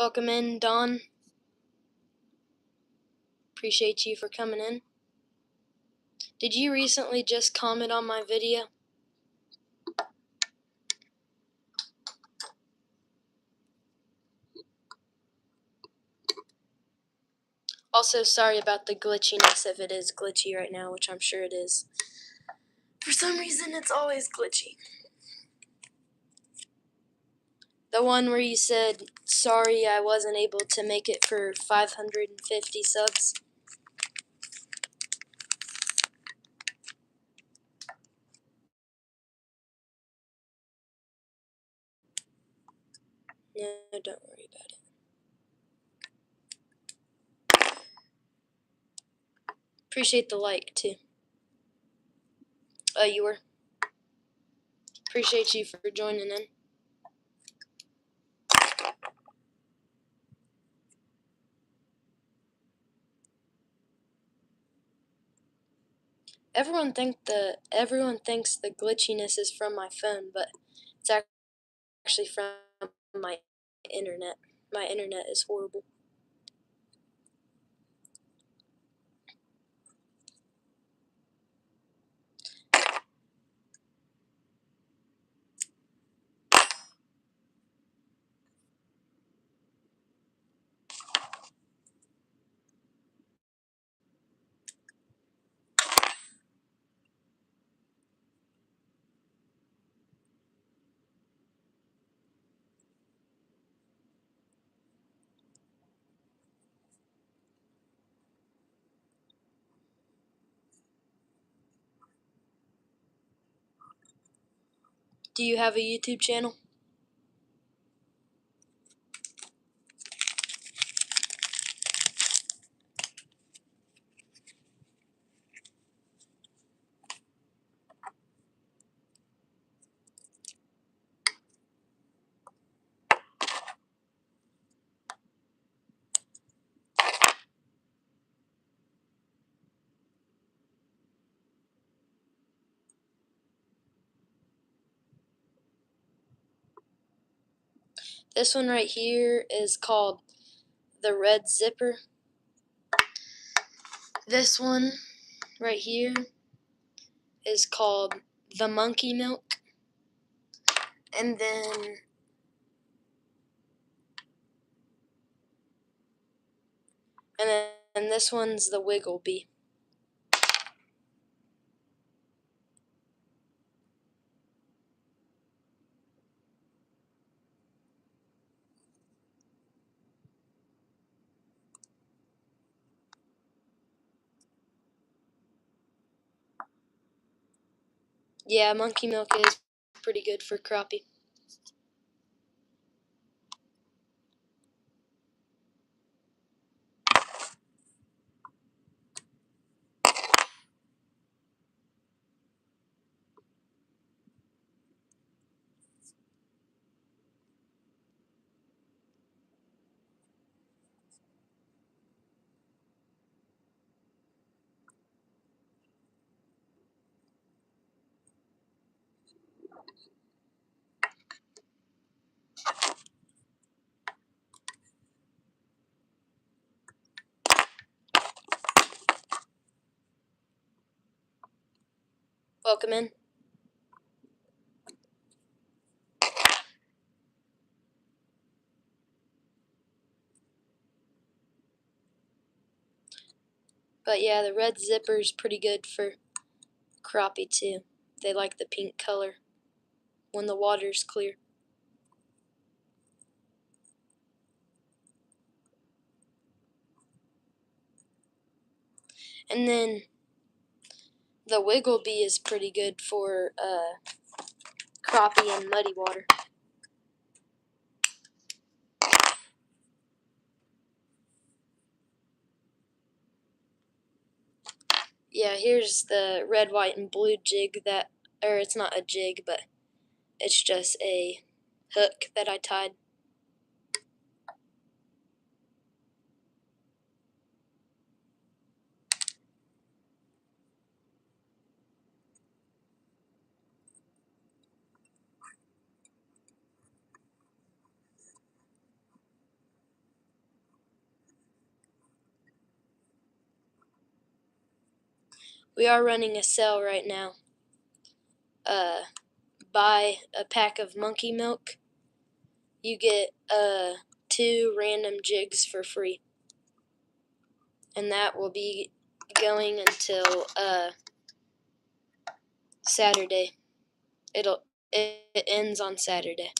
Welcome in, Don. Appreciate you for coming in. Did you recently just comment on my video? Also, sorry about the glitchiness if it is glitchy right now, which I'm sure it is. For some reason, it's always glitchy. The one where you said, sorry I wasn't able to make it for 550 subs. No, don't worry about it. Appreciate the like, too. You were. Appreciate you for joining in. Everyone thinks the glitchiness is from my phone, but it's actually from my internet. My internet is horrible. Do you have a YouTube channel? This one right here is called the Red Zipper. This one right here is called the Monkey Milk. And then this one's the Wiggle Bee. Yeah, monkey milk is pretty good for crappie. Welcome in. But yeah, the Red Zipper is pretty good for crappie too. They like the pink color when the water's clear. And then the Wiggle Bee is pretty good for crappie and muddy water. Yeah, here's the red, white, and blue jig or it's not a jig, but it's just a hook that I tied. We are running a sale right now. Buy a pack of monkey milk, you get 2 random jigs for free, and that will be going until Saturday. It ends on Saturday.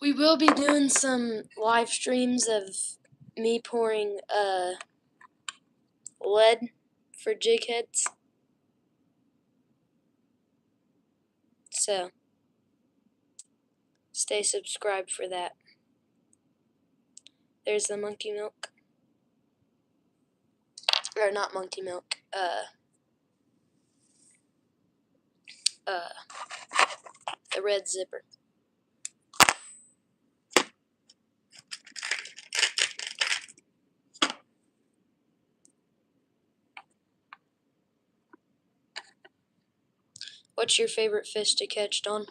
We will be doing some live streams of me pouring lead for jig heads. So stay subscribed for that. There's the monkey milk. Or not monkey milk. The red zipper. What's your favorite fish to catch, Don?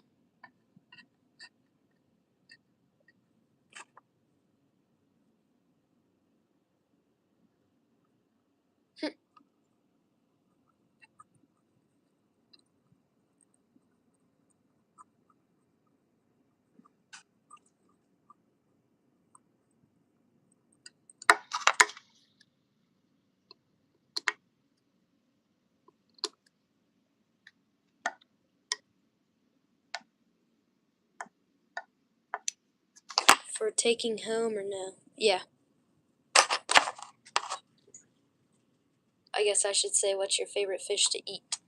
For taking home or no? Yeah. I guess I should say, what's your favorite fish to eat?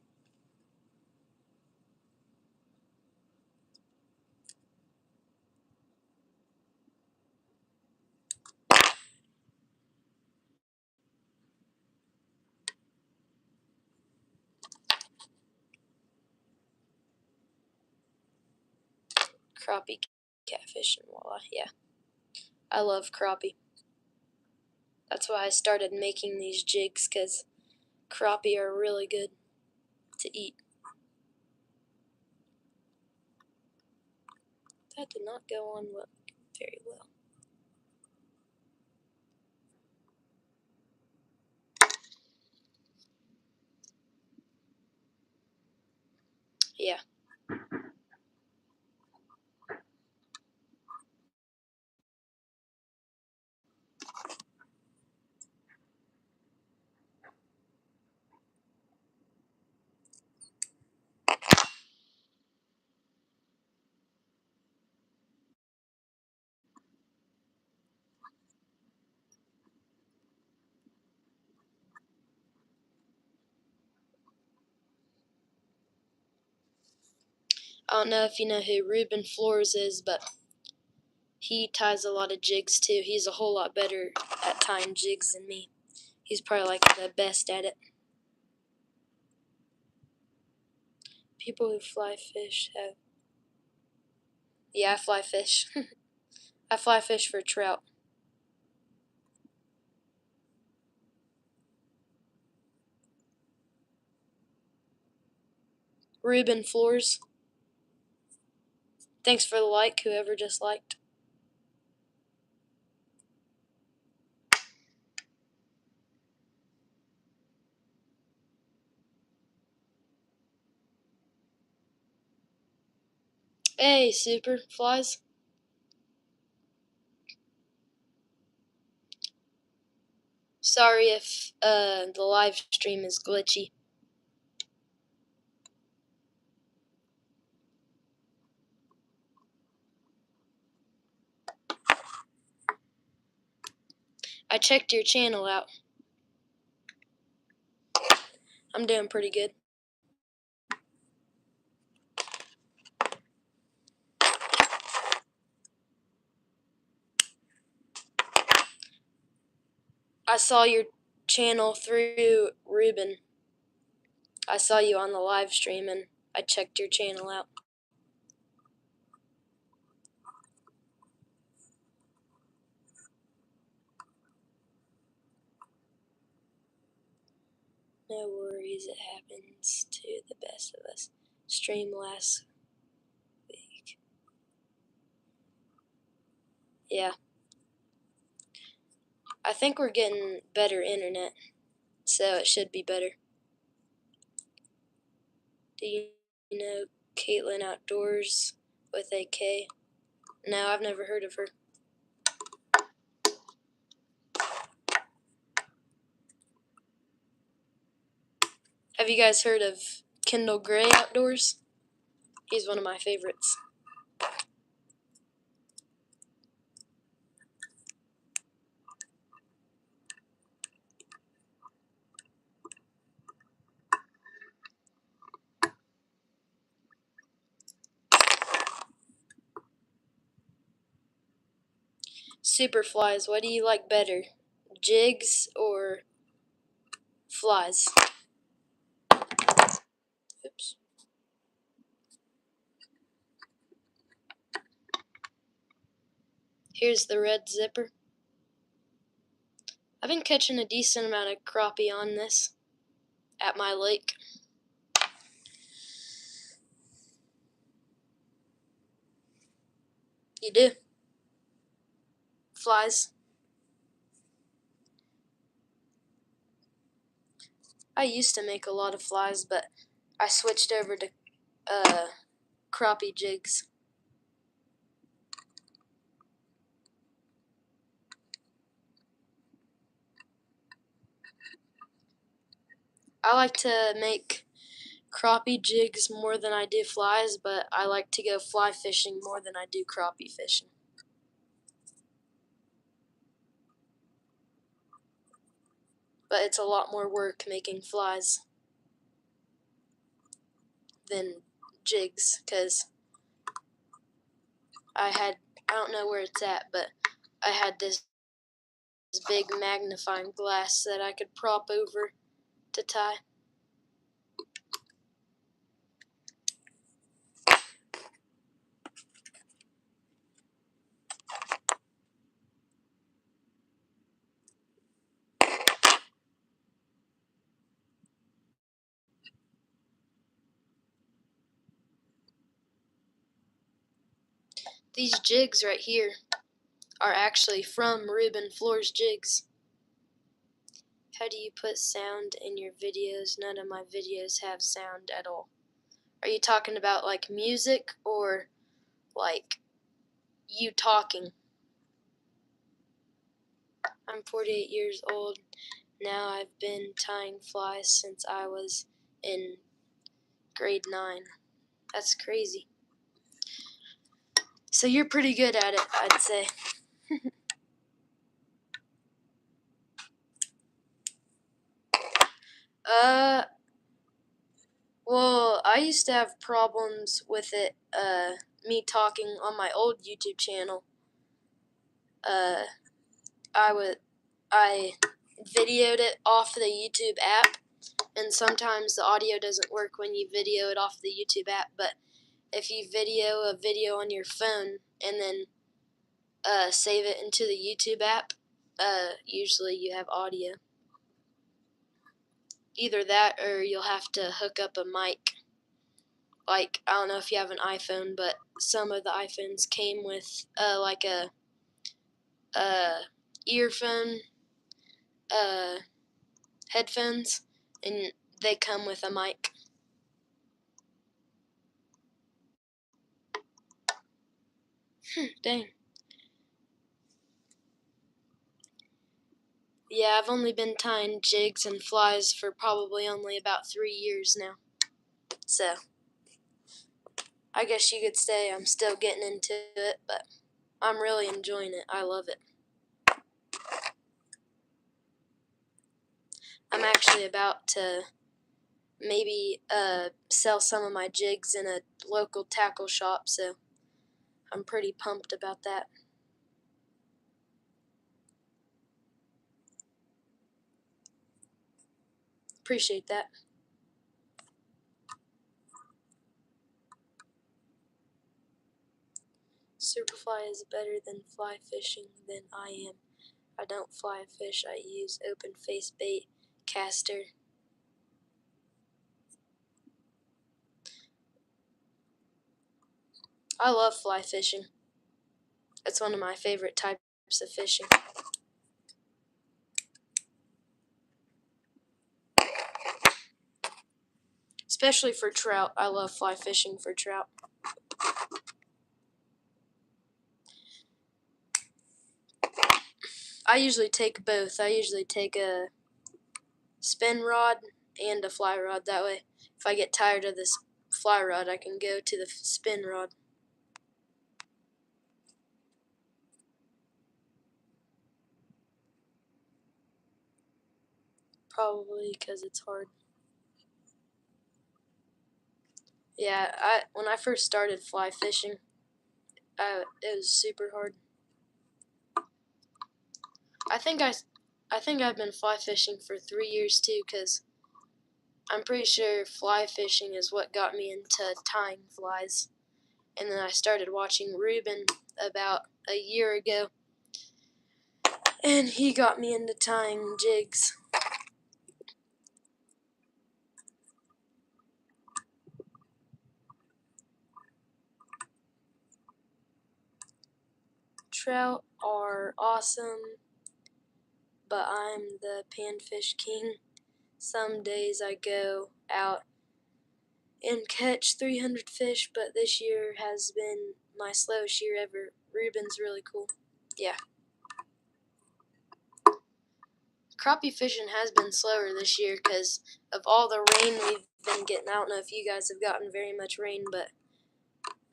Crappie, catfish, and walleye. Yeah. I love crappie. That's why I started making these jigs, because crappie are really good to eat. That did not go on very well. Yeah. I don't know if you know who Ruben Flores is, but he ties a lot of jigs too. He's a whole lot better at tying jigs than me. He's probably like the best at it. People who fly fish have... Yeah, I fly fish. I fly fish for trout. Ruben Flores. Thanks for the like, whoever just liked. Hey, super flies. Sorry if the live stream is glitchy. I checked your channel out. I'm doing pretty good. I saw your channel through Ruben. I saw you on the live stream and I checked your channel out. No worries, it happens to the best of us. Stream last week. Yeah. I think we're getting better internet, so it should be better. Do you know Caitlin Outdoors with a K? No, I've never heard of her. Have you guys heard of Kendall Gray Outdoors? He's one of my favorites. Super flies, what do you like better? Jigs or flies? Oops. Here's the red zipper. I've been catching a decent amount of crappie on this at my lake. You do? Flies? I used to make a lot of flies, but I switched over to crappie jigs. I like to make crappie jigs more than I do flies, but I like to go fly fishing more than I do crappie fishing. But it's a lot more work making flies than jigs, because I don't know where it's at, but I had this big magnifying glass that I could prop over to tie. These jigs right here are actually from Ruben Floor's Jigs. How do you put sound in your videos? None of my videos have sound at all. Are you talking about like music or like you talking? I'm 48 years old now. I've been tying flies since I was in grade 9. That's crazy. So you're pretty good at it, I'd say. Well, I used to have problems with it, me talking on my old YouTube channel. I videoed it off the YouTube app, and sometimes the audio doesn't work when you video it off the YouTube app, but if you video a video on your phone and then save it into the YouTube app, usually you have audio. Either that or you'll have to hook up a mic. Like, I don't know if you have an iPhone, but some of the iPhones came with like a earphone, headphones, and they come with a mic. Dang. Yeah, I've only been tying jigs and flies for probably only about 3 years now. So, I guess you could say I'm still getting into it, but I'm really enjoying it. I love it. I'm actually about to maybe sell some of my jigs in a local tackle shop, so I'm pretty pumped about that. Appreciate that. Superfly is better than fly fishing than I am. I don't fly fish, I use open face bait caster. I love fly fishing. It's one of my favorite types of fishing. Especially for trout. I love fly fishing for trout. I usually take both. I usually take a spin rod and a fly rod. That way, if I get tired of this fly rod, I can go to the spin rod. Probably because it's hard. Yeah, when I first started fly fishing, it was super hard. I think I've been fly fishing for 3 years too, because I'm pretty sure fly fishing is what got me into tying flies. And then I started watching Ruben about a year ago, and he got me into tying jigs. Trout are awesome, but I'm the panfish king. Some days I go out and catch 300 fish, but this year has been my slowest year ever. Ruben's really cool. Yeah. Crappie fishing has been slower this year because of all the rain we've been getting. I don't know if you guys have gotten very much rain, but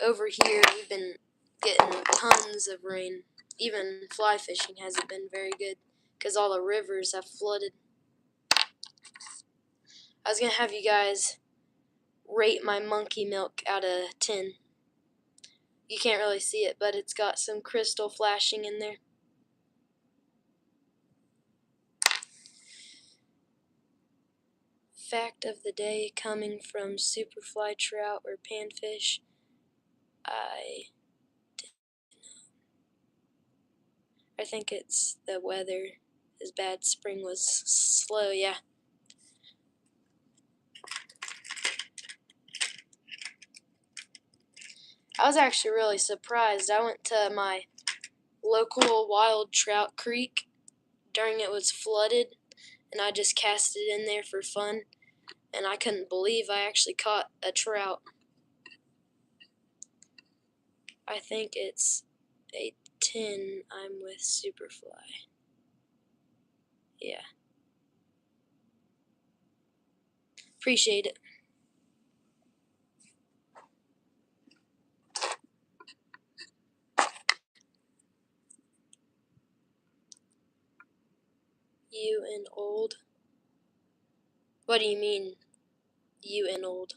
over here we've been getting tons of rain. Even fly fishing hasn't been very good because all the rivers have flooded. I was going to have you guys rate my monkey milk out of 10. You can't really see it, but it's got some crystal flashing in there. Fact of the day coming from superfly trout or panfish. I think it's the weather is bad. Spring was slow, yeah. I was actually really surprised. I went to my local wild trout creek during it was flooded, and I just cast it in there for fun, and I couldn't believe I actually caught a trout. I think it's a 10. I'm with Superfly. Yeah. Appreciate it. You and old? What do you mean, you and old?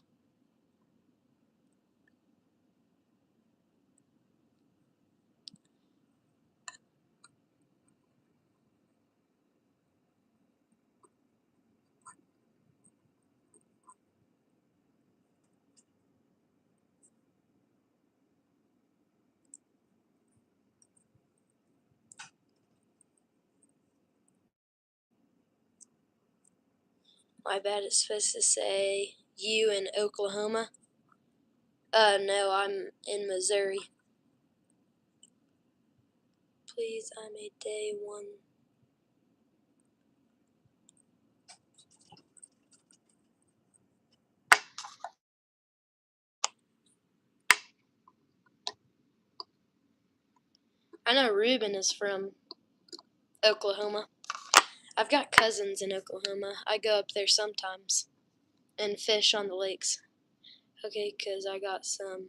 My bad, it's supposed to say you in Oklahoma. No, I'm in Missouri. Please, I'm a day one. I know Ruben is from Oklahoma. I've got cousins in Oklahoma. I go up there sometimes and fish on the lakes. Okay, 'cause I got some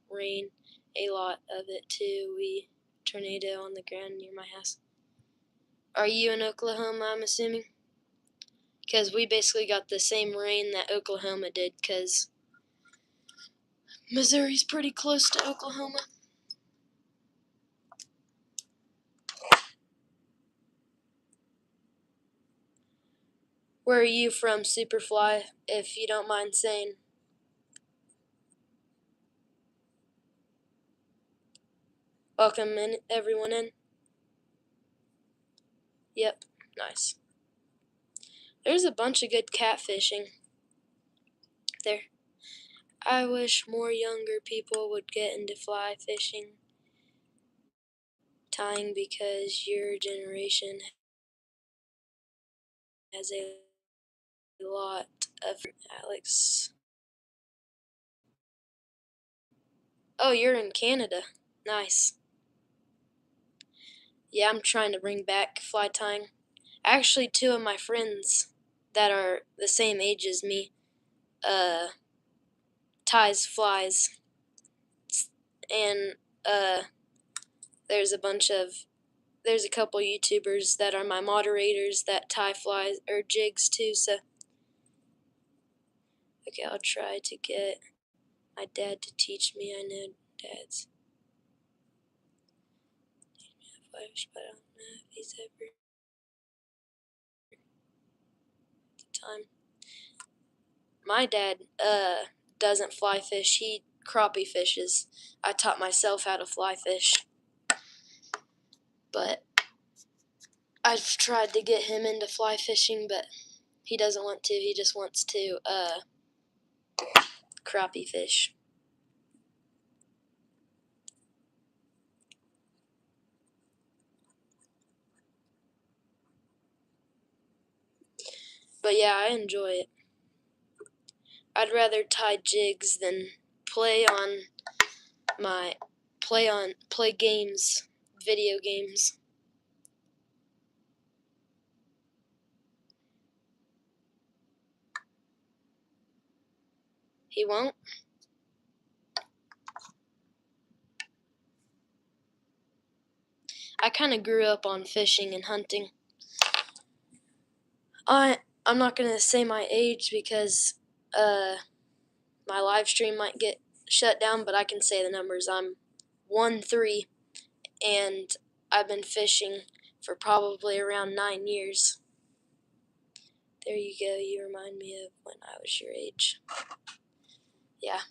rain, a lot of it too. We tornado on the ground near my house. Are you in Oklahoma, I'm assuming? Because we basically got the same rain that Oklahoma did, because Missouri's pretty close to Oklahoma. Where are you from, Superfly, if you don't mind saying? Welcome in, everyone in. Yep, nice. There's a bunch of good catfishing there. I wish more younger people would get into fly fishing, tying, because your generation has a lot of Alex. Oh, you're in Canada. Nice. Yeah, I'm trying to bring back fly tying. Actually, two of my friends that are the same age as me ties flies, and there's a couple YouTubers that are my moderators that tie flies or jigs too. So okay, I'll try to get my dad to teach me. I know dads flies, but I don't know if he's ever the time. My dad doesn't fly fish. He crappie fishes. I taught myself how to fly fish, but I've tried to get him into fly fishing, but he doesn't want to. He just wants to crappie fish. But yeah, I enjoy it. I'd rather tie jigs than play on play games, video games. He won't. I kind of grew up on fishing and hunting. I'm not gonna say my age because my live stream might get shut down, but I can say the numbers. I'm 1-3, and I've been fishing for probably around 9 years. There you go. You remind me of when I was your age. Yeah.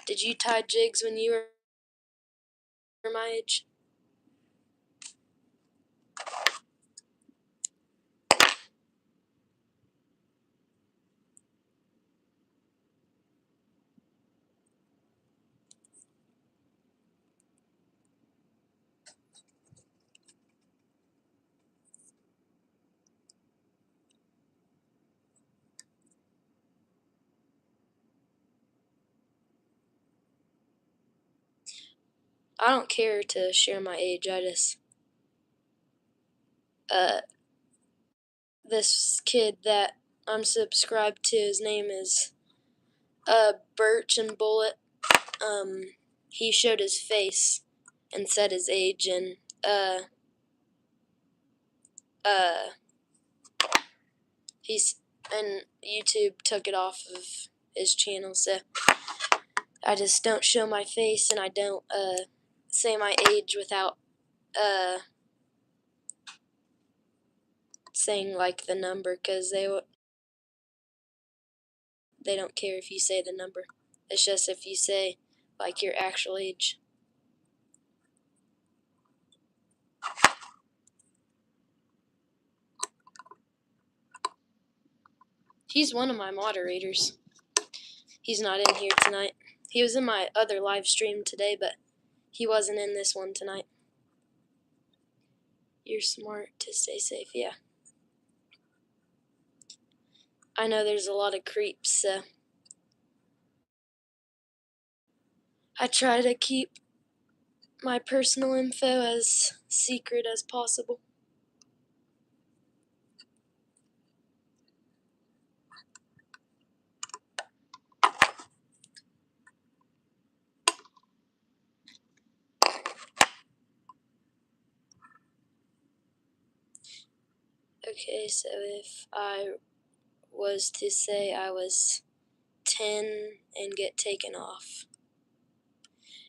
Did you tie jigs when you were my age? I don't care to share my age. I just this kid that I'm subscribed to, his name is Birch and Bullet. He showed his face and said his age, and uh he's and YouTube took it off of his channel, so I just don't show my face, and I don't say my age without saying like the number, because they don't care if you say the number. It's just if you say like your actual age. He's one of my moderators. He's not in here tonight. He was in my other live stream today, but he wasn't in this one tonight. You're smart to stay safe, yeah. I know there's a lot of creeps, so I try to keep my personal info as secret as possible. Okay, so if I was to say I was 10 and get taken off.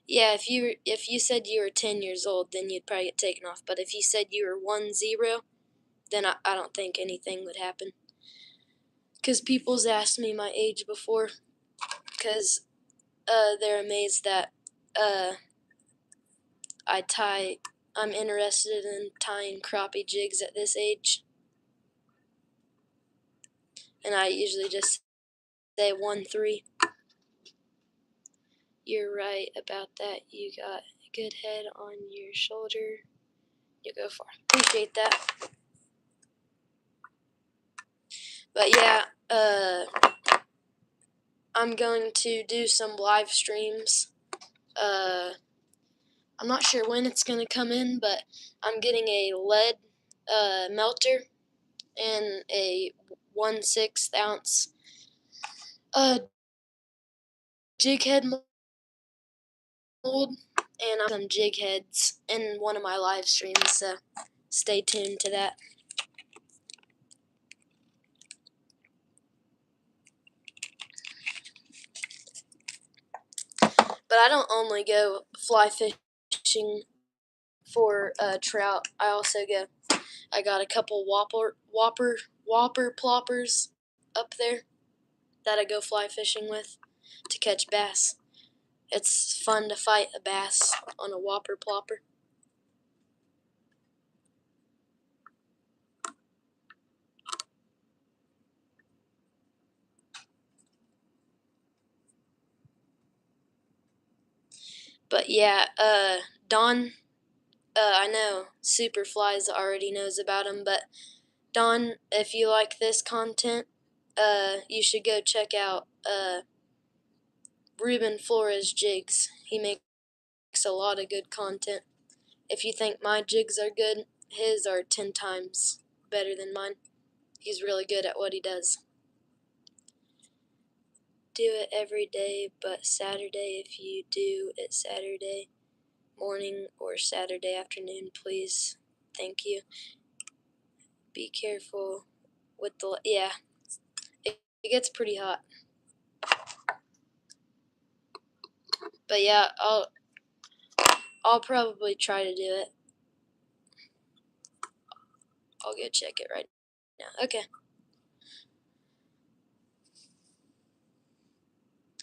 Yeah, if you said you were 10 years old, then you'd probably get taken off. But if you said you were 10, then I don't think anything would happen. Because people's asked me my age before, because they're amazed that I'm interested in tying crappie jigs at this age. And I usually just say 1-3. You're right about that. You got a good head on your shoulder. You go far. Appreciate that. But yeah, I'm going to do some live streams. I'm not sure when it's going to come in, but I'm getting a lead melter and a 1/6 ounce jig head mold, and I'm some jig heads in one of my live streams, so stay tuned to that. But I don't only go fly fishing for trout. I got a couple whopper ploppers up there that I go fly fishing with to catch bass. It's fun to fight a bass on a whopper plopper. But yeah, Don, I know Superflies already knows about him, but Don, if you like this content, you should go check out Ruben Flores Jigs. He makes a lot of good content. If you think my jigs are good, his are 10 times better than mine. He's really good at what he does. Do it every day, but Saturday, if you do it Saturday morning or Saturday afternoon, please. Thank you. Be careful with the, yeah, it gets pretty hot. But yeah, I'll probably try to do it. I'll go check it right now. Okay.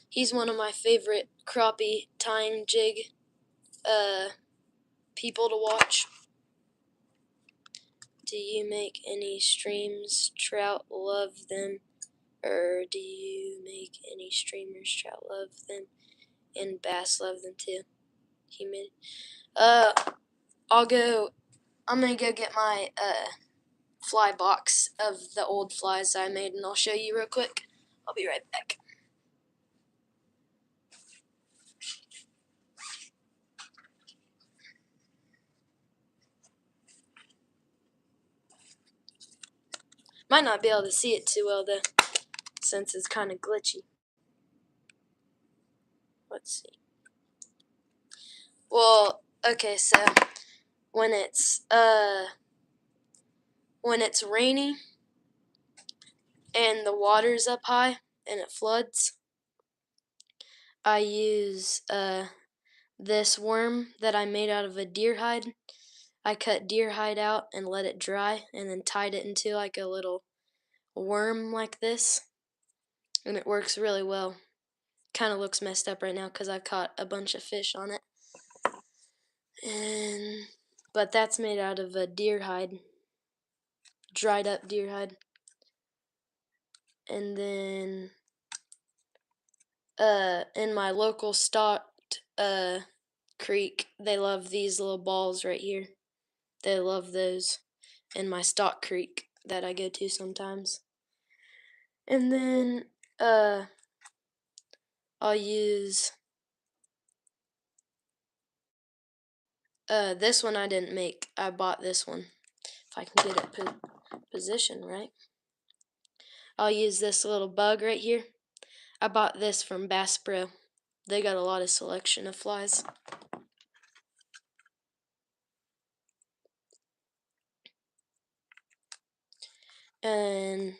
He's one of my favorite crappie tying jig people to watch. Do you make any streams? Trout love them. Or do you make any streamers? Trout love them. And bass love them too. Humid. I'm gonna go get my fly box of the old flies I made, and I'll show you real quick. I'll be right back. Might not be able to see it too well though, since it's kind of glitchy. Let's see. Well, okay, so when it's rainy and the water's up high and it floods, I use this worm that I made out of a deer hide. I cut deer hide out and let it dry and then tied it into like a little worm like this, and it works really well. Kind of looks messed up right now because I've caught a bunch of fish on it. But that's made out of a deer hide, dried up deer hide. And then in my local stocked creek, they love these little balls right here. They love those in my stock creek that I go to sometimes. And then I'll use this one I didn't make. I bought this one. If I can get it positioned right. I'll use this little bug right here. I bought this from Bass Pro. They got a lot of selection of flies. And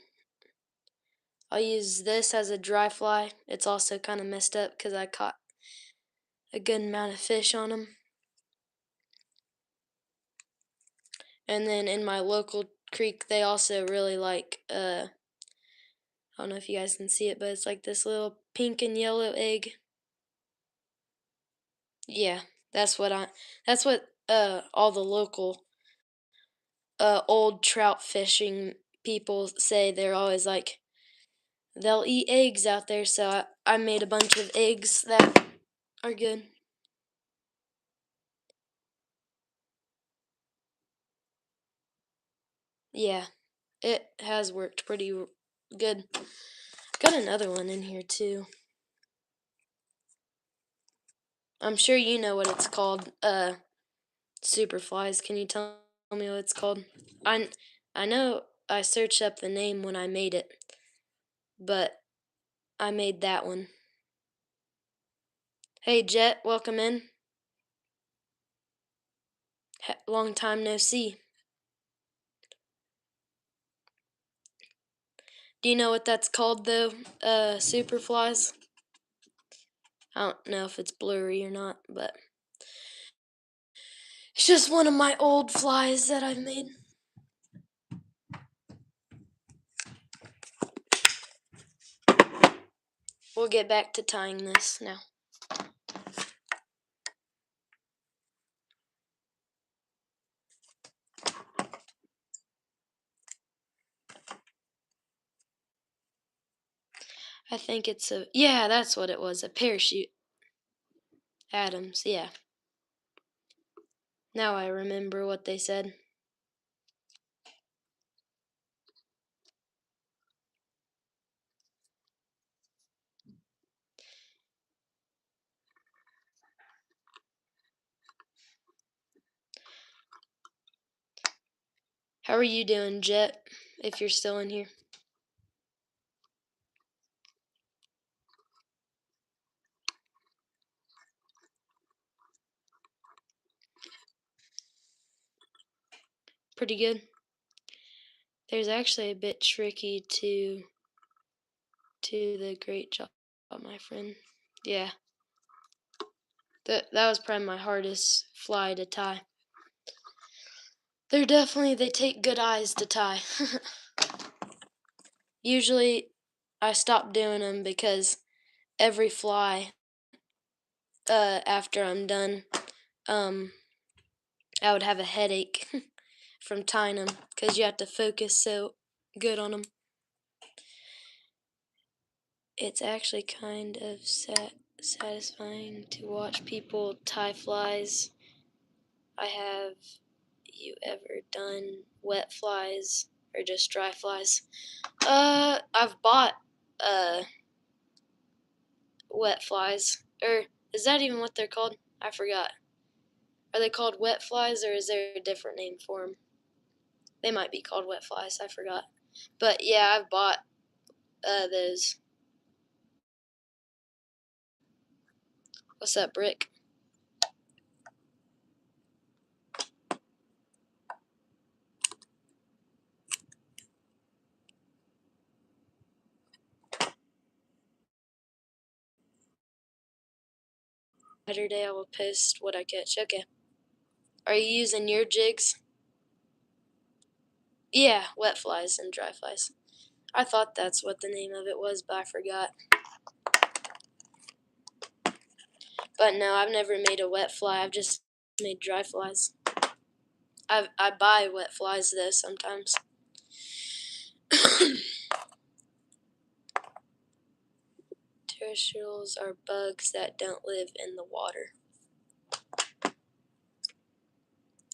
I'll use this as a dry fly. It's also kind of messed up because I caught a good amount of fish on them. And then in my local creek, they also really like, I don't know if you guys can see it, but it's like this little pink and yellow egg. Yeah, that's what all the local old trout fishing people say. They're always like, they'll eat eggs out there, so I made a bunch of eggs that are good. Yeah, it has worked pretty good. Got another one in here too. I'm sure you know what it's called. Superflies. Can you tell me what it's called? I I know I searched up the name when I made it, but I made that one. Hey Jet, welcome in. Long time no see. Do you know what that's called though? Superflies. I don't know if it's blurry or not, but it's just one of my old flies that I've made. We'll get back to tying this now. I think it's yeah, that's what it was, a parachute. Adams, yeah. Now I remember what they said. How are you doing, Jet, if you're still in here? Pretty good. There's actually a bit tricky to the great job, my friend. Yeah. That was probably my hardest fly to tie. They take good eyes to tie. Usually I stop doing them because every fly after I'm done I would have a headache from tying them because you have to focus so good on them. It's actually kind of satisfying to watch people tie flies. Have you ever done wet flies or just dry flies? I've bought wet flies. Or is that even what they're called? I forgot. Are they called wet flies or is there a different name for them? They might be called wet flies. I forgot. But yeah, I've bought those. What's up, Brick? Saturday I will post what I catch. Okay. Are you using your jigs? Yeah, wet flies and dry flies. I thought that's what the name of it was, but I forgot. But no, I've never made a wet fly. I've just made dry flies. I buy wet flies though sometimes. Terrestrials are bugs that don't live in the water.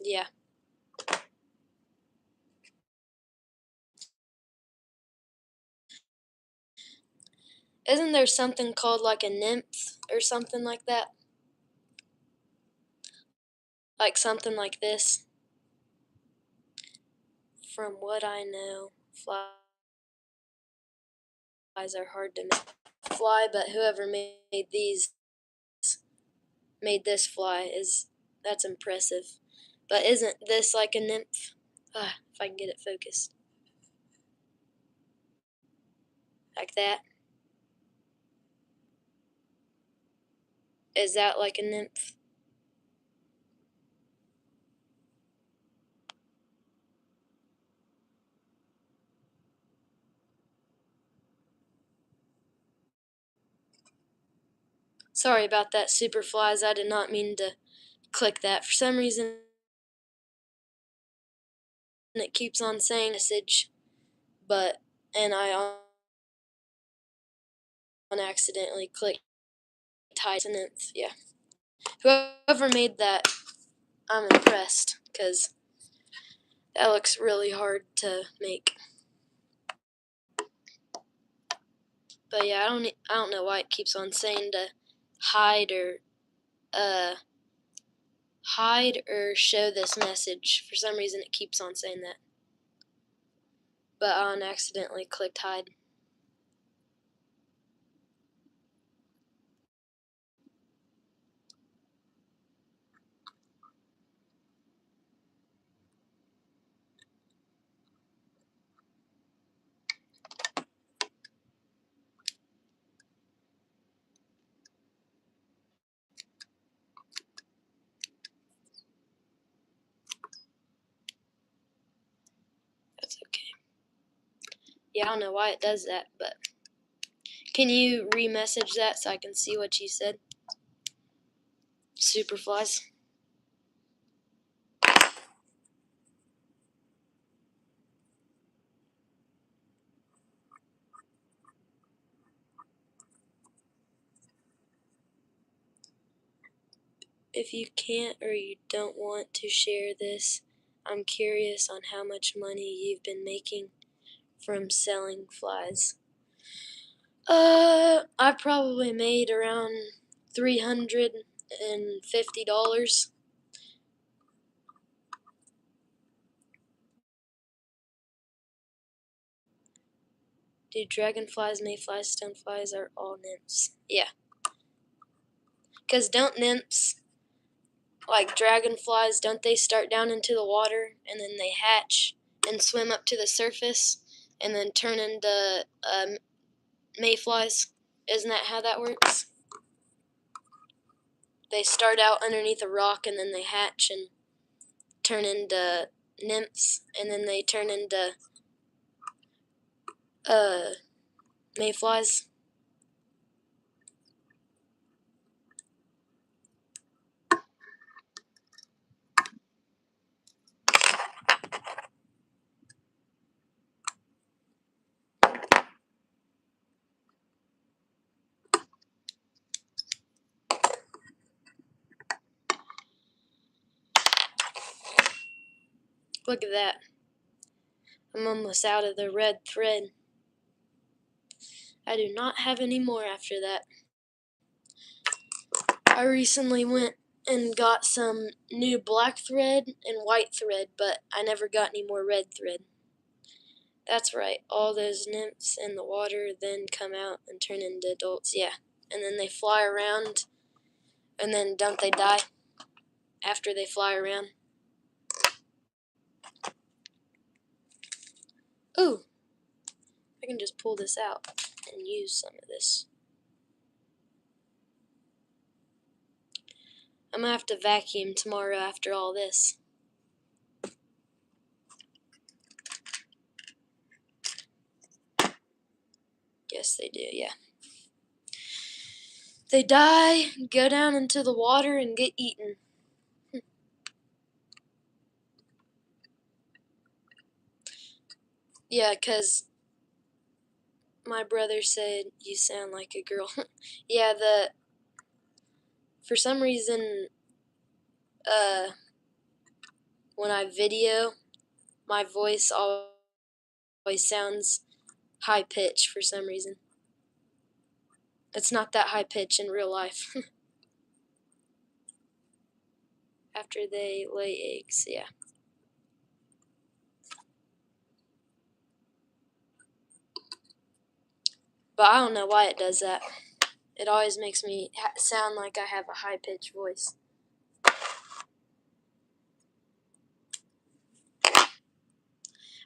Yeah. Isn't there something called like a nymph or something like that? Like something like this? From what I know, flies are hard to fly, but whoever made this fly that's impressive. But isn't this like a nymph? If I can get it focused. Like that. Is that like a nymph? Sorry about that, super flies. I did not mean to click that. For some reason, it keeps on saying message, and I on accidentally clicked tied to nymph. Yeah. Whoever made that, I'm impressed, because that looks really hard to make. But yeah, I don't know why it keeps on saying to hide or show this message. For some reason it keeps on saying that. But I accidentally clicked hide. That's okay. Yeah, I don't know why it does that, but can you re-message that so I can see what you said? Superflies. If you can't or you don't want to share this, I'm curious on how much money you've been making from selling flies. I probably made around $350. Do dragonflies, mayflies, stoneflies are all nymphs? Yeah. Because don't nymphs, like dragonflies, don't they start down into the water and then they hatch and swim up to the surface and then turn into mayflies? Isn't that how that works? They start out underneath a rock and then they hatch and turn into nymphs and then they turn into mayflies. Look at that. I'm almost out of the red thread. I do not have any more after that. I recently went and got some new black thread and white thread, but I never got any more red thread. That's right, all those nymphs in the water then come out and turn into adults, yeah. And then they fly around, and then don't they die after they fly around? Ooh, I can just pull this out and use some of this. I'm gonna have to vacuum tomorrow after all this. Yes, they do, yeah. They die, go down into the water, and get eaten. Yeah, 'cause my brother said you sound like a girl. Yeah, for some reason, when I video, my voice always sounds high pitched for some reason. It's not that high pitch in real life. After they lay eggs, yeah. But I don't know why it does that. It always makes me sound like I have a high pitched voice.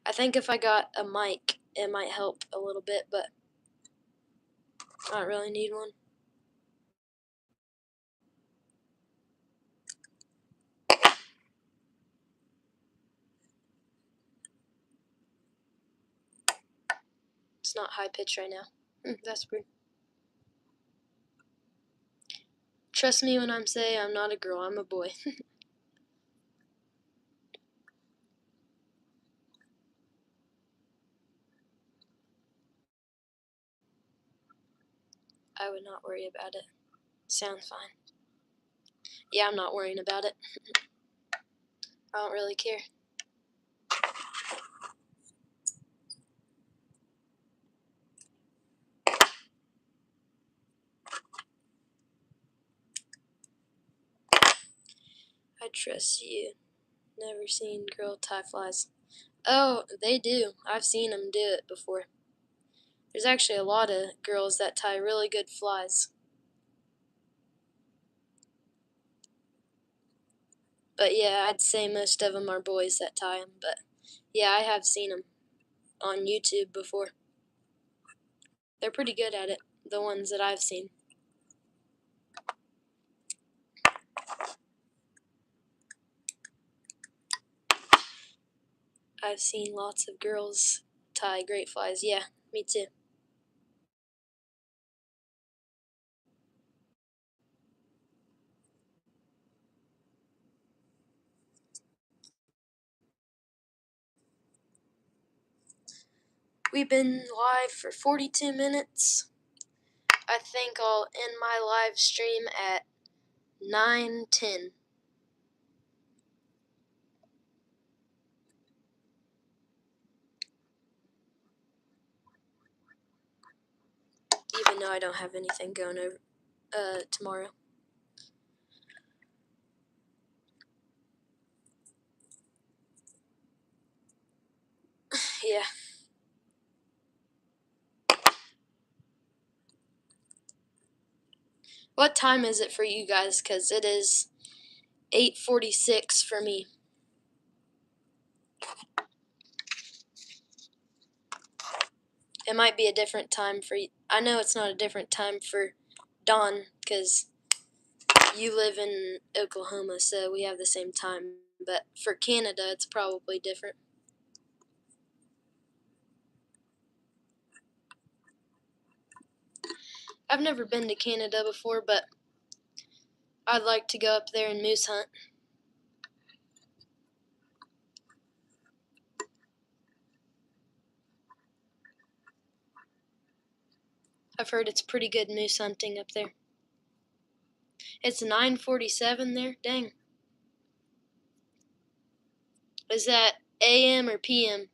I think if I got a mic, it might help a little bit, but I don't really need one. It's not high pitched right now. That's weird. Trust me when I'm saying I'm not a girl, I'm a boy. I would not worry about it. Sounds fine. Yeah, I'm not worrying about it. I don't really care. I trust you. Never seen girl tie flies. Oh, they do. I've seen them do it before. There's actually a lot of girls that tie really good flies. But yeah, I'd say most of them are boys that tie them. But yeah, I have seen them on YouTube before. They're pretty good at it, the ones that I've seen. I've seen lots of girls tie great flies. Yeah, me too. We've been live for 42 minutes. I think I'll end my live stream at 9:10. Even though I don't have anything going over tomorrow. Yeah. What time is it for you guys? Because it is 8:46 for me. It might be a different time for you. I know it's not a different time for Dawn because you live in Oklahoma, so we have the same time. But for Canada, it's probably different. I've never been to Canada before, but I'd like to go up there and moose hunt. I've heard it's pretty good moose hunting up there. It's 9:47 there? Dang. Is that AM or PM?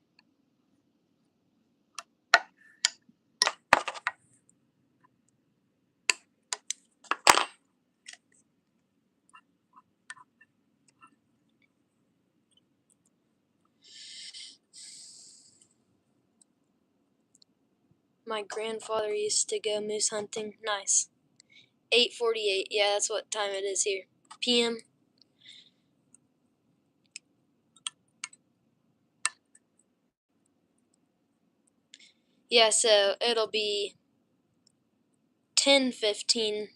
My grandfather used to go moose hunting. Nice. 8:48. Yeah, that's what time it is here. PM. Yeah, so it'll be 10:15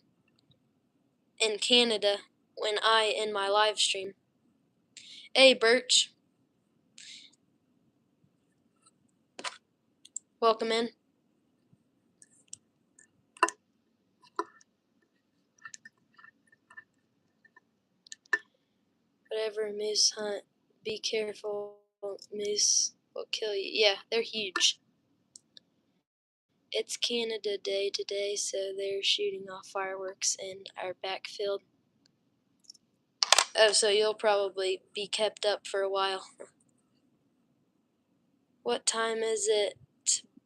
in Canada when I end my live stream. Hey, Birch. Welcome in. Whatever moose hunt, be careful. Moose will kill you. Yeah, they're huge. It's Canada Day today, so they're shooting off fireworks in our backfield. Oh, so you'll probably be kept up for a while. What time is it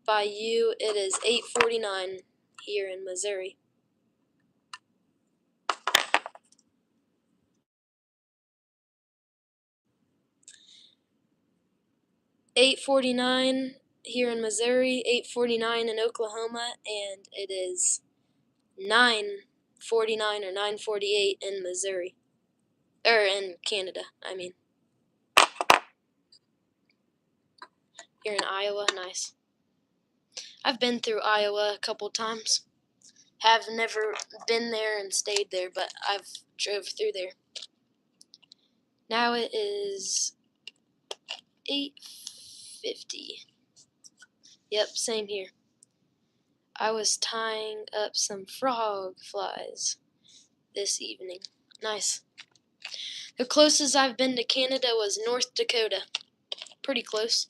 by you? It is 8:49 here in Missouri. 8:49 here in Missouri, 8:49 in Oklahoma, and it is 9:49 or 9:48 in Missouri. Or in Canada, I mean. Here in Iowa, nice. I've been through Iowa a couple times. Have never been there and stayed there, but I've drove through there. Now it is 8:50. Yep, same here. I was tying up some frog flies this evening. Nice. The closest I've been to Canada was North Dakota. Pretty close.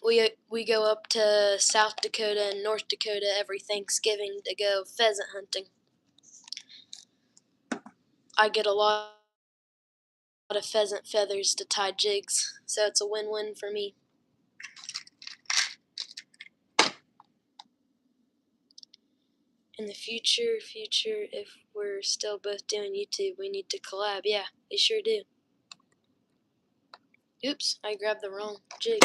we go up to South Dakota and North Dakota every Thanksgiving to go pheasant hunting. I get a lot of pheasant feathers to tie jigs, so it's a win-win for me. In the future, if we're still both doing YouTube, we need to collab. Yeah, we sure do. Oops, I grabbed the wrong jig.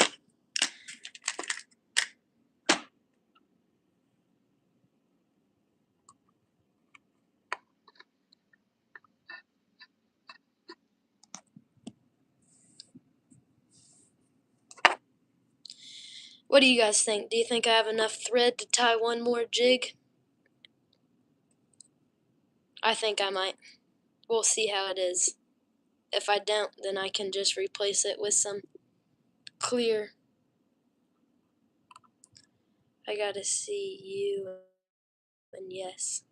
What do you guys think? Do you think I have enough thread to tie one more jig? I think I might. We'll see how it is. If I don't, then I can just replace it with some clear. I gotta see you and yes.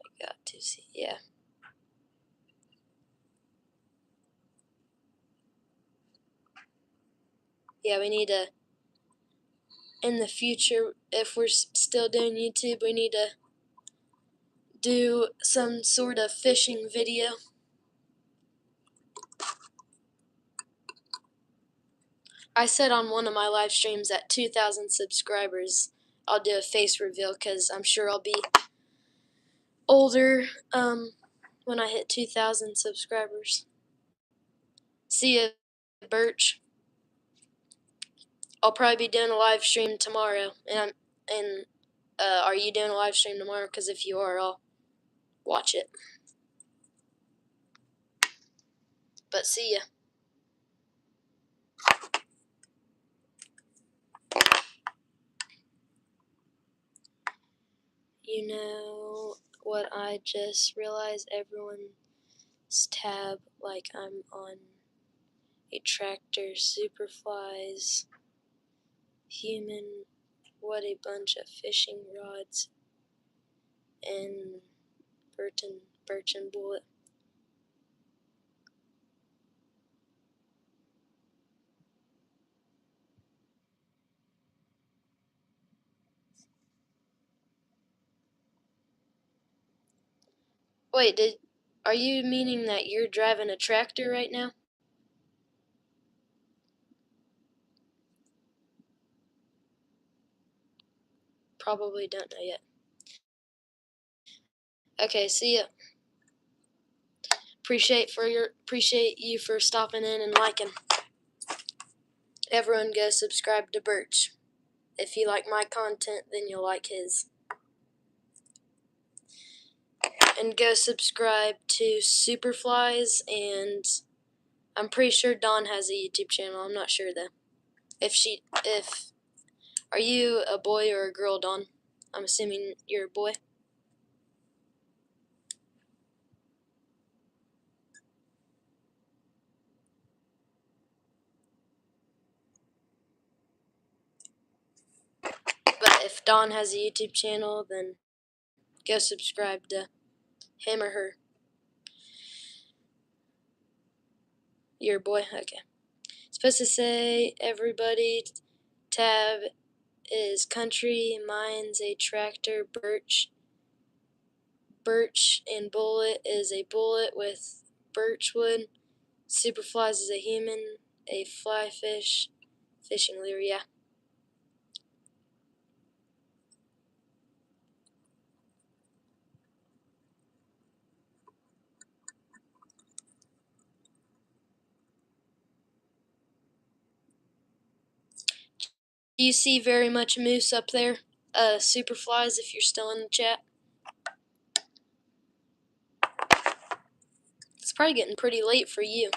I got to see, yeah. Yeah, we need to, in the future, if we're still doing YouTube, we need to do some sort of fishing video. I said on one of my live streams at 2,000 subscribers, I'll do a face reveal because I'm sure I'll be older when I hit 2,000 subscribers. See ya, Birch. I'll probably be doing a live stream tomorrow, and are you doing a live stream tomorrow? Because if you are, I'll watch it. But see ya. You know what I just realized? Everyone's tab like I'm on a tractor, Superflies, human, what a bunch of fishing rods, and birch and bullet. Wait, are you meaning that you're driving a tractor right now? Probably don't know yet. Okay, see ya. Appreciate you for stopping in and liking. Everyone go subscribe to Birch. If you like my content, then you'll like his. And go subscribe to Superflies, and I'm pretty sure Dawn has a YouTube channel. I'm not sure though. Are you a boy or a girl, Dawn? I'm assuming you're a boy. But if Dawn has a YouTube channel, then go subscribe to him or her. You're a boy? Okay. It's supposed to say everybody tab is country, mine's a tractor, birch and bullet is a bullet with birchwood, Superflies is a human, a fly fish, fishing lure, yeah. Do you see very much moose up there? Superflies, if you're still in the chat. It's probably getting pretty late for you.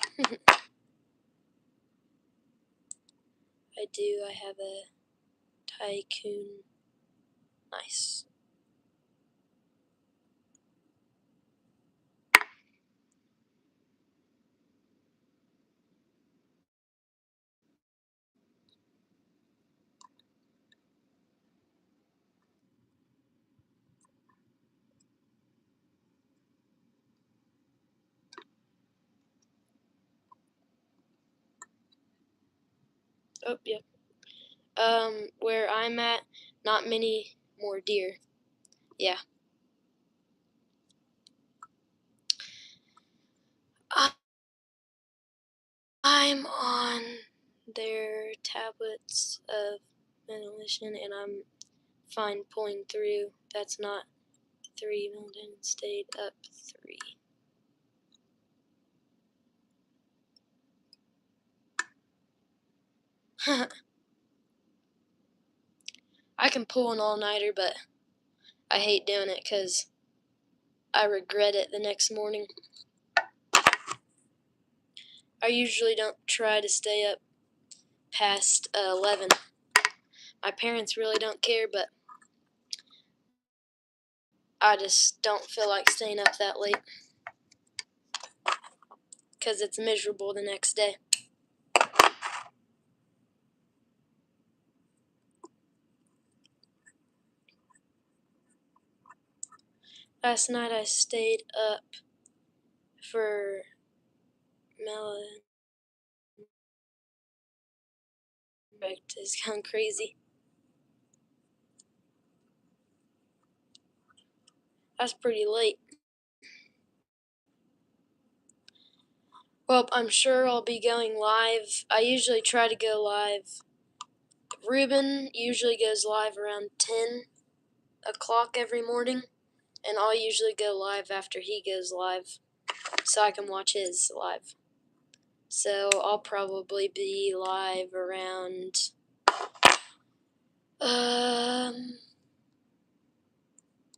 I have a tycoon. Nice. Oh, yep. Where I'm at, not many more deer. Yeah. I'm on their tablets of ventilation, and I'm fine pulling through. That's not 3. Mountain stayed up 3. I can pull an all-nighter, but I hate doing it because I regret it the next morning. I usually don't try to stay up past 11. My parents really don't care, but I just don't feel like staying up that late because it's miserable the next day. Last night I stayed up for Melon. Has gone crazy. That's pretty late. Well, I'm sure I'll be going live. I usually try to go live. Ruben usually goes live around 10 o'clock every morning, and I'll usually go live after he goes live so I can watch his live. So I'll probably be live around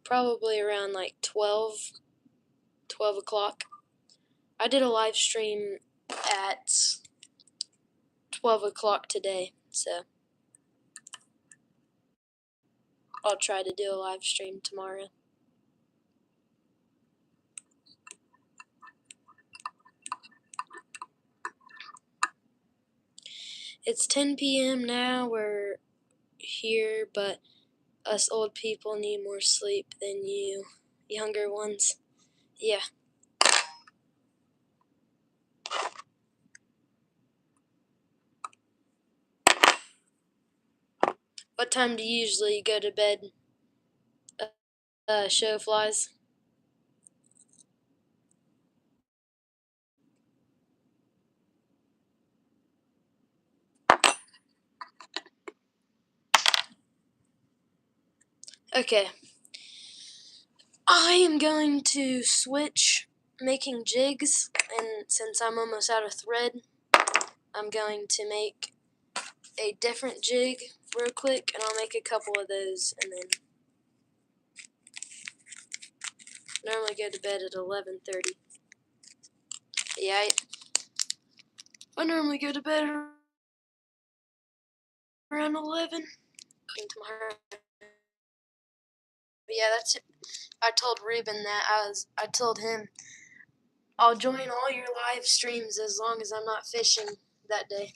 probably around like 12 o'clock. I did a live stream at 12 o'clock today, so I'll try to do a live stream tomorrow. It's 10 p.m. now. We're here, but us old people need more sleep than you younger ones. Yeah. What time do you usually go to bed, show flies? Okay. I am going to switch making jigs, and since I'm almost out of thread, I'm going to make a different jig real quick, and I'll make a couple of those, and then normally go to bed at 11:30. Yeah, I normally go to bed around 11. Tomorrow. But yeah, that's it. I told Ruben that I told him I'll join all your live streams as long as I'm not fishing that day.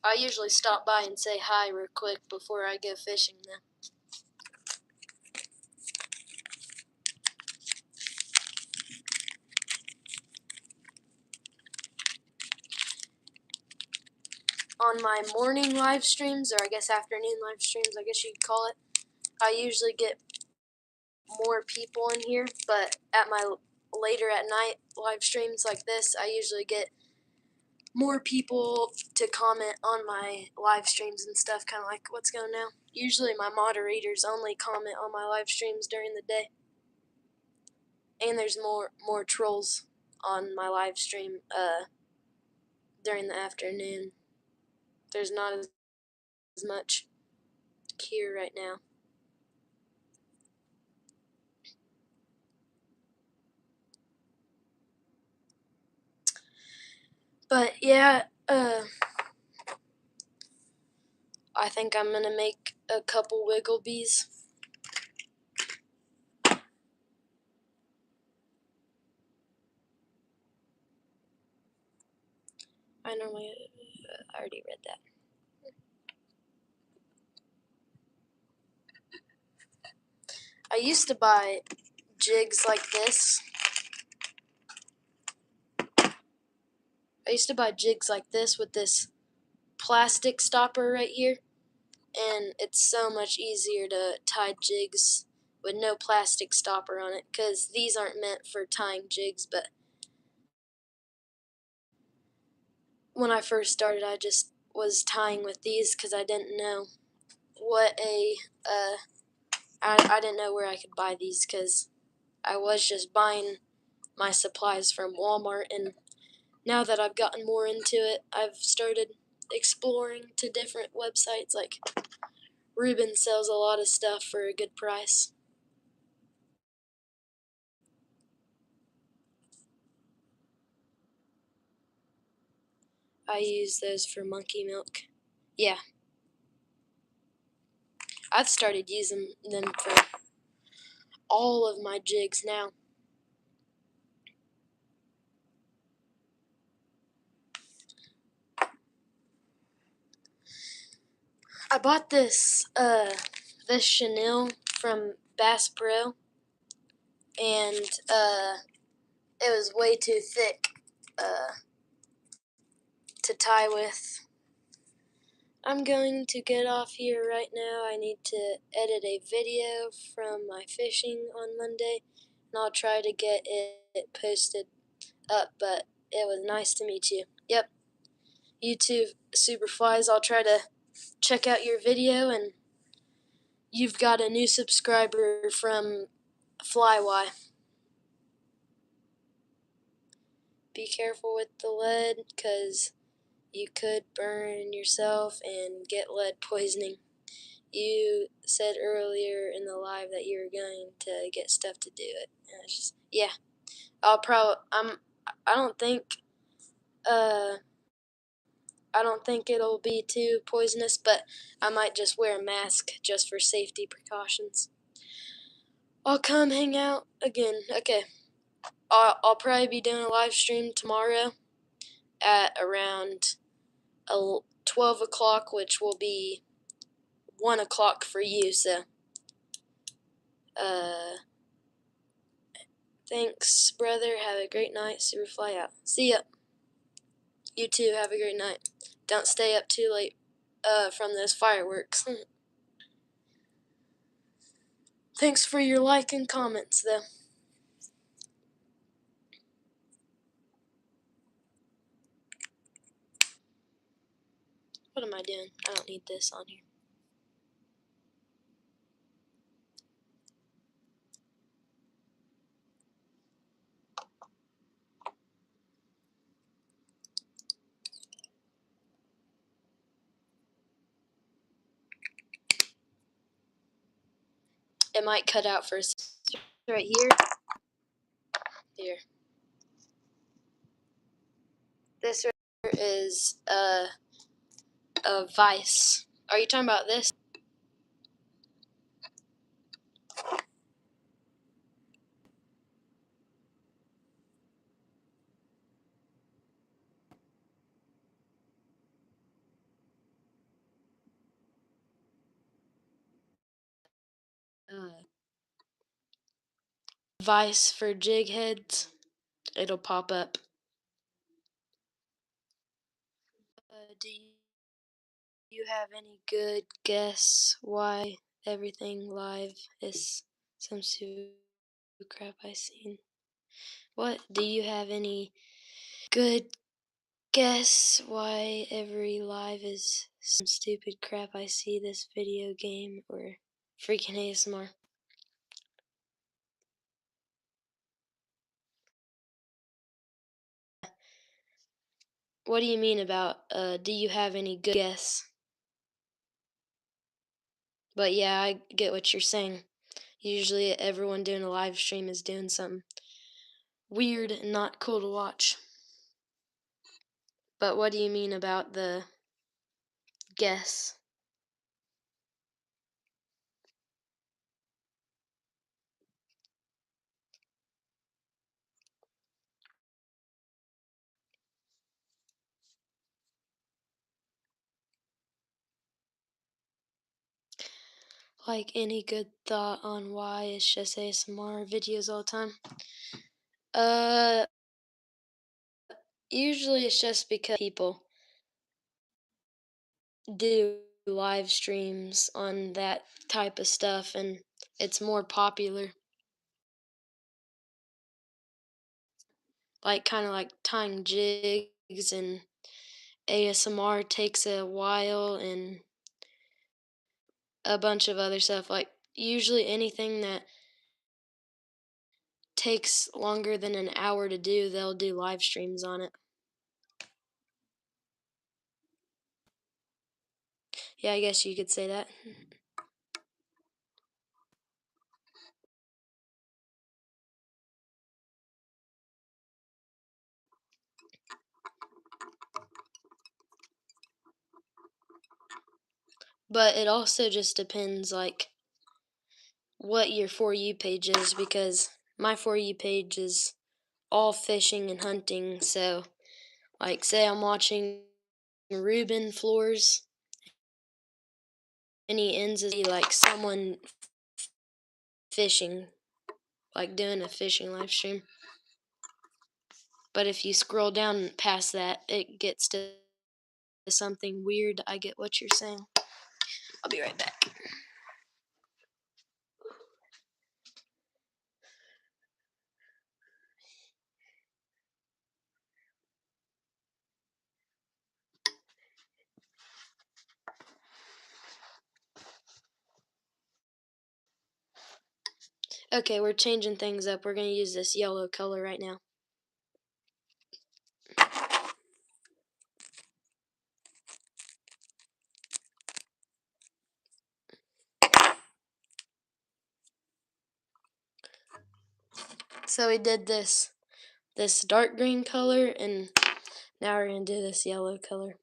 I usually stop by and say hi real quick before I go fishing though. On my morning live streams, or I guess afternoon live streams, I guess you'd call it, I usually get more people in here, but at my later at night live streams like this, I usually get more people to comment on my live streams and stuff, kind of like what's going on. Usually my moderators only comment on my live streams during the day, and there's more trolls on my live stream during the afternoon. There's not as much here right now. But yeah, I think I'm gonna make a couple wiggle bees. I already read that. I used to buy jigs like this. I used to buy jigs like this with this plastic stopper right here, and it's so much easier to tie jigs with no plastic stopper on it, because these aren't meant for tying jigs. But when I first started, I just was tying with these because I didn't know what I didn't know where I could buy these, because I was just buying my supplies from Walmart, and now that I've gotten more into it, I've started exploring to different websites. Like Ruben sells a lot of stuff for a good price. I use those for monkey milk. Yeah, I've started using them for all of my jigs now. I bought this chenille from Bass Pro, and it was way too thick to tie with. I'm going to get off here right now. I need to edit a video from my fishing on Monday, and I'll try to get it posted up, but it was nice to meet you. Yep, you too, Superflies. I'll try to check out your video, and you've got a new subscriber from Flywi. Be careful with the lead, because you could burn yourself and get lead poisoning. You said earlier in the live that you were going to get stuff to do it. And it's just, yeah. I don't think uh I don't think it'll be too poisonous, but I might just wear a mask just for safety precautions. I'll come hang out again. Okay. I'll probably be doing a live stream tomorrow at around 12 o'clock, which will be 1 o'clock for you. So, thanks, brother. Have a great night. Superfly out. See ya. You too. Have a great night. Don't stay up too late from those fireworks. Thanks for your like and comments, though. What am I doing? I don't need this on here. It might cut out for a second. Right here. Here. This right here is a vice. Are you talking about this? Vice for jig heads. It'll pop up. Do you have any good guess why everything live is some stupid crap I seen? What? Do you have any good guess why every live is some stupid crap I see this video game or freaking ASMR? What do you mean about, do you have any good guess? But yeah, I get what you're saying. Usually everyone doing a live stream is doing something weird and not cool to watch. But what do you mean about the guess? Like any good thought on why it's just ASMR videos all the time? Uh, Usually it's just because people do live streams on that type of stuff, and it's more popular. Like kind of like tying jigs, and ASMR takes a while, and a bunch of other stuff. Like usually anything that takes longer than an hour to do, they'll do live streams on it. Yeah, I guess you could say that. But it also just depends like what your For You page is, because my For You page is all fishing and hunting. So like say I'm watching Reuben Floors, and he ends as like someone fishing, like doing a fishing live stream. But if you scroll down past that, it gets to something weird. I get what you're saying. I'll be right back. Okay, we're changing things up. We're going to use this yellow color right now. So we did this dark green color, and now we're going to do this yellow color.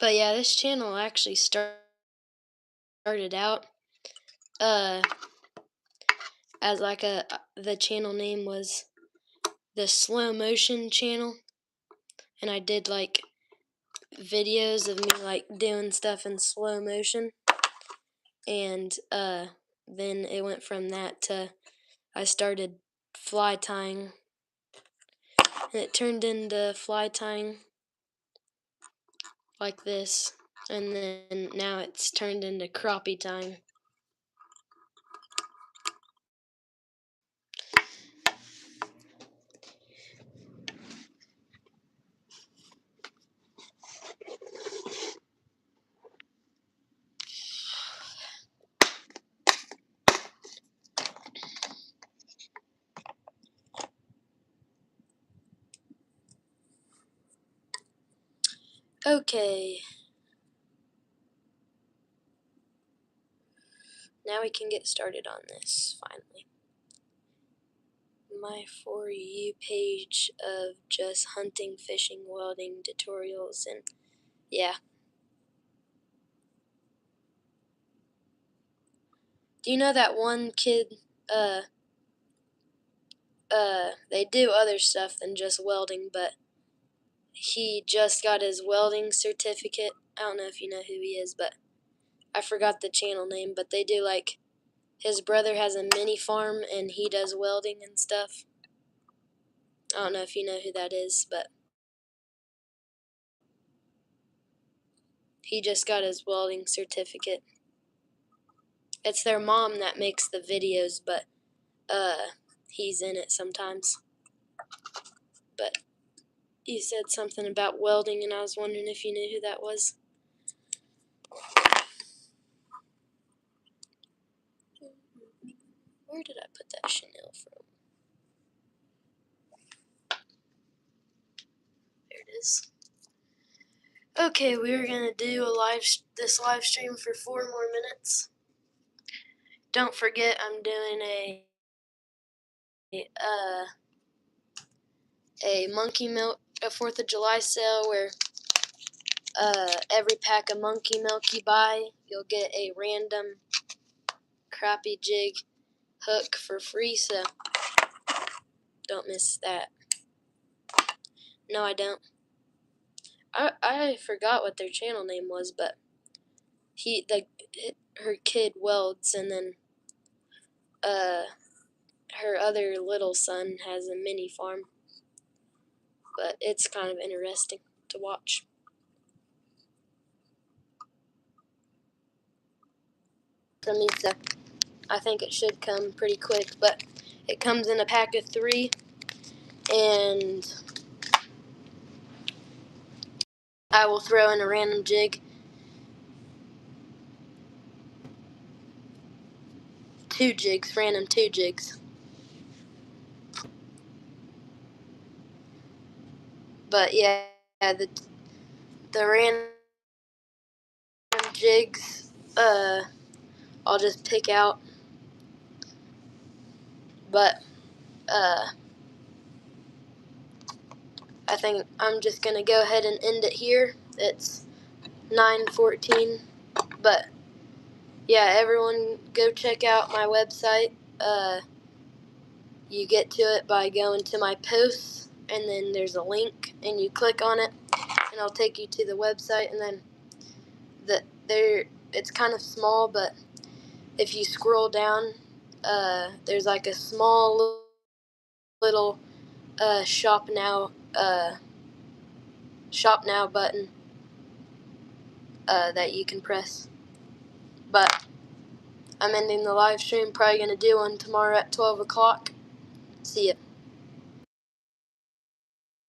But yeah, this channel actually started out as like the channel name was the slow motion channel, and I did like videos of me like doing stuff in slow motion, and then it went from that to I started fly tying, and it turned into fly tying like this, and then now it's turned into crappie tying. Okay, now we can get started on this finally. My For You page of just hunting, fishing, welding tutorials, and yeah. Do you know that one kid, they do other stuff than just welding, but he just got his welding certificate. I don't know if you know who he is, but I forgot the channel name, but they do like, his brother has a mini farm and he does welding and stuff. I don't know if you know who that is, but he just got his welding certificate. It's their mom that makes the videos, but he's in it sometimes. But you said something about welding, and I was wondering if you knew who that was. Where did I put that Chanel from? There it is. Okay, we're gonna do this live stream for 4 more minutes. Don't forget, I'm doing a monkey milk, a 4th of July sale where every pack of monkey milk you buy, you'll get a random crappie jig hook for free, so don't miss that. No, I don't. I forgot what their channel name was, but her kid welds, and then her other little son has a mini farm. But it's kind of interesting to watch. From me, so I think it should come pretty quick, but it comes in a pack of 3, and I will throw in a random jig. 2 jigs, random 2 jigs. But yeah, the random jigs, I'll just pick out. But I think I'm just gonna go ahead and end it here. It's 9:14, but yeah, everyone go check out my website. You get to it by going to my posts, and then there's a link, and you click on it, and it'll take you to the website. And then it's kind of small, but if you scroll down, there's like a small little shop now button that you can press. But I'm ending the live stream. Probably gonna do one tomorrow at 12 o'clock. See ya.